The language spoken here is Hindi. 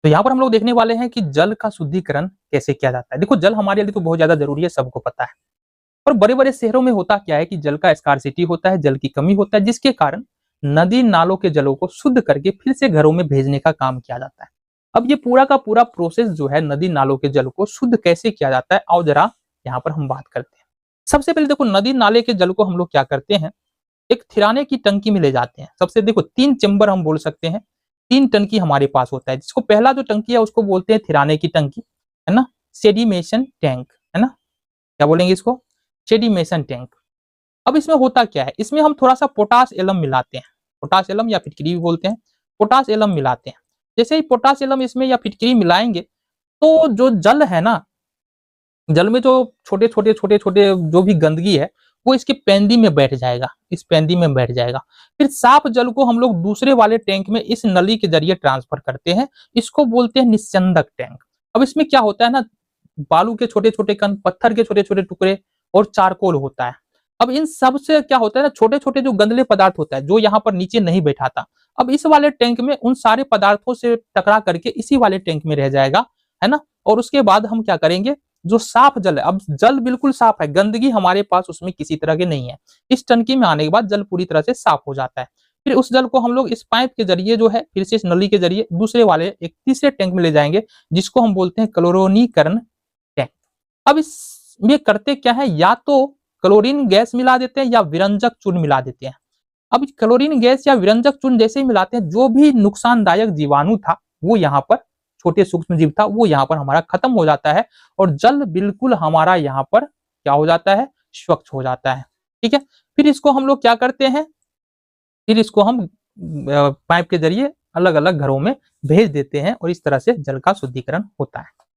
तो यहाँ पर हम लोग देखने वाले हैं कि जल का शुद्धिकरण कैसे किया जाता है। देखो, जल हमारे लिए तो बहुत ज्यादा जरूरी है, सबको पता है। और बड़े बड़े शहरों में होता क्या है कि जल का स्कार्सिटी होता है, जल की कमी होता है, जिसके कारण नदी नालों के जलों को शुद्ध करके फिर से घरों में भेजने का काम किया जाता है। अब ये पूरा का पूरा प्रोसेस जो है, नदी नालों के जल को शुद्ध कैसे किया जाता है, आओ जरा यहाँ पर हम बात करते हैं। सबसे पहले देखो, नदी नाले के जल को हम लोग क्या करते हैं, एक थिराने की टंकी में ले जाते हैं। सबसे देखो, 3 चेंबर हम बोल सकते हैं, 3 टंकी हमारे पास होता है, जिसको पहला जो टंकी है उसको बोलते हैं थिराने की टंकी, है ना, सेडिमेशन टैंक, है ना, क्या बोलेंगे इसको, सेडिमेशन टैंक। अब इसमें होता क्या है, इसमें हम थोड़ा सा पोटास एलम मिलाते हैं, पोटास एलम या फिटकरी भी बोलते हैं, पोटास एलम मिलाते हैं। जैसे ही पोटास एलम इसमें या फिटकरी मिलाएंगे, तो जो जल है ना, जल में जो छोटे छोटे छोटे छोटे जो भी गंदगी है, वो इसके पेंदी में बैठ जाएगा, इस पेंदी में बैठ जाएगा। फिर साफ जल को हम लोग दूसरे वाले टैंक में इस नली के जरिए ट्रांसफर करते हैं, इसको बोलते हैं निस्यंदक टैंक। अब इसमें क्या होता है ना, बालू के छोटे छोटे कण, पत्थर के छोटे छोटे टुकड़े और चारकोल होता है। अब इन सब से क्या होता है ना, छोटे छोटे जो गंदले पदार्थ होता है, जो यहाँ पर नीचे नहीं बैठाता, अब इस वाले टैंक में उन सारे पदार्थों से टकरा करके इसी वाले टैंक में रह जाएगा, है ना। और उसके बाद हम क्या करेंगे, जो साफ जल है, अब जल बिल्कुल साफ है, गंदगी हमारे पास उसमें किसी तरह की नहीं है, इस टंकी में आने के बाद जल पूरी तरह से साफ हो जाता है। फिर उस जल को हम लोग इस पाइप के जरिए जो है, फिर से इस नली के जरिए दूसरे वाले एक तीसरे टैंक में ले जाएंगे, जिसको हम बोलते हैं क्लोरीनीकरण टैंक। अब इसमें करते क्या है, या तो क्लोरीन गैस मिला देते हैं या विरंजक चूर्ण मिला देते हैं। अब क्लोरीन गैस या विरंजक चूर्ण जैसे ही मिलाते हैं, जो भी नुकसानदायक जीवाणु था, वो यहाँ पर, छोटे सूक्ष्म जीव था, वो यहाँ पर हमारा खत्म हो जाता है, और जल बिल्कुल हमारा यहाँ पर क्या हो जाता है, स्वच्छ हो जाता है। ठीक है। फिर इसको हम लोग क्या करते हैं, फिर इसको हम पाइप के जरिए अलग अलग घरों में भेज देते हैं, और इस तरह से जल का शुद्धिकरण होता है।